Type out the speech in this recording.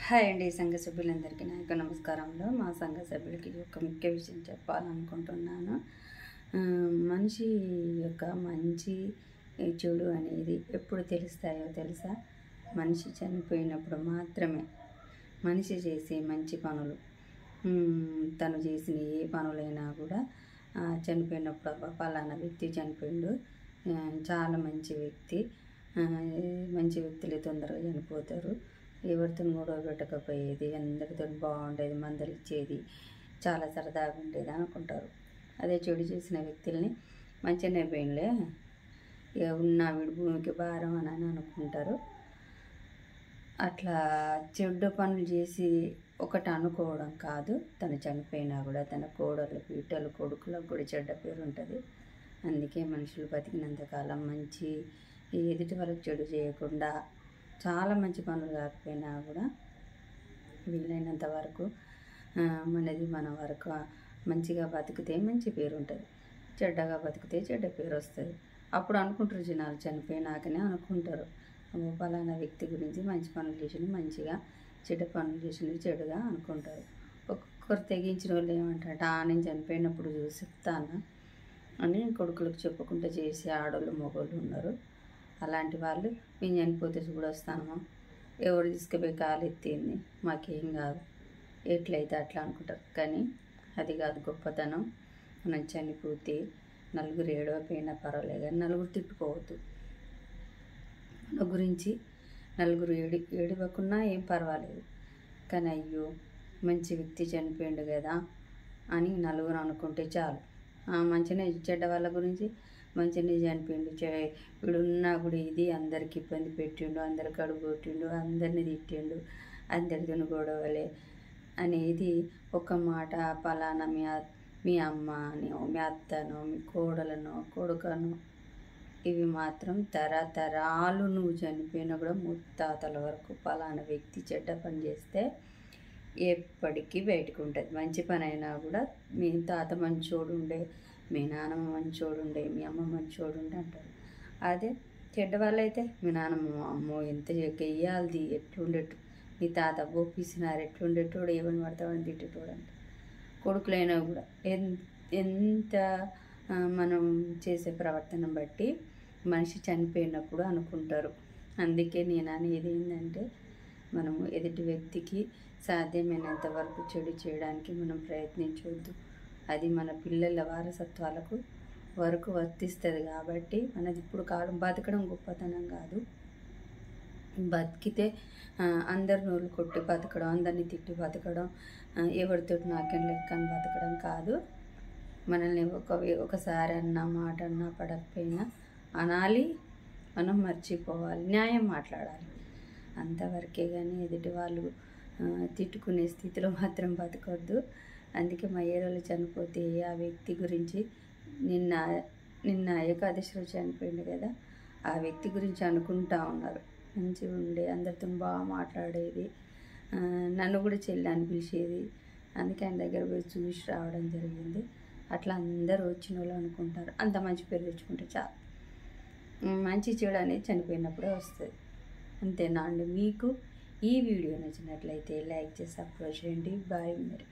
Hi అండి, సంఘ సభ్యులందరికీ నా యొక్క నమస్కారంలో. మా సంఘ సభ్యులకి ఒక ముఖ్య విషయం చెప్పాలనుకుంటున్నాను. మనిషి యొక్క మంచి చెడు అనేది ఎప్పుడు తెలుస్తాయో తెలుసా? మనిషి చనిపోయినప్పుడు మాత్రమే. మనిషి చేసే మంచి పనులు, తను చేసిన ఏ పనులైనా కూడా చనిపోయినప్పుడు పలానా వ్యక్తి చనిపోయిండు, చాలా మంచి వ్యక్తి, మంచి వ్యక్తులు తొందరగా చనిపోతారు, ఎవరితో గొడవ పెట్టకపోయేది, అందరితో బాగుండేది, మందలు ఇచ్చేది, చాలా సరదాగా ఉండేది అనుకుంటారు. అదే చెడు చేసిన వ్యక్తుల్ని మంచిగానే పోయినలే, ఉన్న వీడి భూమికి భారం అని అనుకుంటారు. అట్లా చెడ్డ పనులు చేసి ఒకటి అనుకోవడం కాదు, తను చనిపోయినా కూడా తన కోడళ్ళు పీటలు కొడుకులకు కూడా చెడ్డ పేరు ఉంటుంది. అందుకే మనుషులు బతికినంతకాలం మంచి ఎదుటి వాళ్ళకి చెడు చేయకుండా, చాలా మంచి పనులు కాకపోయినా కూడా వీలైనంత వరకు మనది మన వరకు మంచిగా బతికితే మంచి పేరు ఉంటుంది, చెడ్డగా బతికితే చెడ్డ పేరు వస్తుంది. అప్పుడు అనుకుంటారు జనాలు, చనిపోయినాకనే అనుకుంటారు పలానా వ్యక్తి గురించి మంచి పనులు చేసింది మంచిగా, చెడ్డ పనులు చేసింది చెడుగా అనుకుంటారు. ఒక్కొక్కరు తెగించిన వాళ్ళు ఏమంటారంటే, నేను చనిపోయినప్పుడు చూసిస్తాను అని కొడుకులకు చెప్పుకుంటూ చేసే ఆడోళ్ళు మగోళ్ళు ఉన్నారు. అలాంటి వాళ్ళు, మేము చనిపోతే చూడొస్తాను, ఎవరు తీసుకుపోయి కాలు ఎత్తింది మాకేం కాదు, ఎట్లయితే అట్లా అనుకుంటారు. కానీ అది కాదు గొప్పతనం. మనం చనిపోతే నలుగురు ఏడవపోయినా పర్వాలేదు, కానీ నలుగురు తిట్టుకోవద్దు. మన గురించి నలుగురు ఏడవకున్నా ఏం పర్వాలేదు, కానీ అయ్యో మంచి వ్యక్తి చనిపోయిండు కదా అని నలుగురు అనుకుంటే చాలు. మంచిగానే చెడ్డ వాళ్ళ గురించి మంచిగానే చనిపోయిండు, వీడున్నా కూడా ఇది అందరికి ఇబ్బంది పెట్టిండు, అందరికి కడుపు కొట్టిండు, అందరినీ తిట్టిండు, అందరితో గొడవలే అనేది ఒక మాట పలానా మీ అమ్మనో మీ అత్తనో మీ కోడలనో కొడుకనో, ఇవి మాత్రం తరతరాలు నువ్వు చనిపోయినా కూడా ముత్తాతల వరకు పలానా వ్యక్తి చెడ్డ పని చేస్తే ఎప్పటికీ బయటకు ఉంటుంది. మంచి పని అయినా కూడా మీ తాత మంచోడు ఉండే, మీ నాన్నమ్మ మంచోడు ఉండే, మీ అమ్మ మంచోడు ఉండే అంటారు. అదే చెడ్డవాళ్ళు అయితే మీ నాన్నమ్మ అమ్మో ఎంత గెయ్యాలది, ఎట్లుండేట్టు, మీ తాత బొప్పిసినారు ఎట్లుండేటోడు, ఏమని పడతామని తిట్టేటోడు అంట. కొడుకులైనా కూడా ఎంత మనం చేసే ప్రవర్తన బట్టి మనిషి చనిపోయినప్పుడు అనుకుంటారు. అందుకే నేను అనేది ఏంటంటే, మనము ఎదుటి వ్యక్తికి సాధ్యమైనంత వరకు చెడు చేయడానికి మనం ప్రయత్నించవద్దు. అది మన పిల్లల వారసత్వాలకు వరకు వర్తిస్తుంది. కాబట్టి మనది ఇప్పుడు కాలం బతకడం గొప్పతనం కాదు, బతికితే అందరి నోళ్ళు కొట్టి బతకడం, అందరినీ తిట్టి బతకడం, ఎవరితో నాకేం లెక్క అని బతకడం కాదు. మనల్ని ఒకసారి అన్నా మాట అన్నా పడకపోయినా అనాలి, మనం మర్చిపోవాలి, న్యాయం మాట్లాడాలి, అంతవరకే. కానీ ఎదుటి వాళ్ళు తిట్టుకునే స్థితిలో మాత్రం బతకొద్దు. అందుకే మా ఏరియాలో చనిపోతే ఆ వ్యక్తి గురించి నిన్న ఏకాదశి రోజు చనిపోయింది కదా, ఆ వ్యక్తి గురించి అనుకుంటా ఉన్నారు. మంచిగా ఉండే, అందరితో బాగా మాట్లాడేది, నన్ను కూడా చెల్లి అని పిలిచేది. అందుకే ఆయన దగ్గర పోయి చూసి రావడం జరిగింది. అట్లా అందరూ వచ్చిన వాళ్ళు అనుకుంటారు. అంత మంచి పేరు తెచ్చుకుంటే చాలు. మంచి చెడు అనేది చనిపోయినప్పుడే వస్తుంది. అంతేనా అండి? మీకు ఈ వీడియో నచ్చినట్లయితే లైక్ చేసి సబ్స్క్రైబ్ చేయండి. బాయ్ మరి.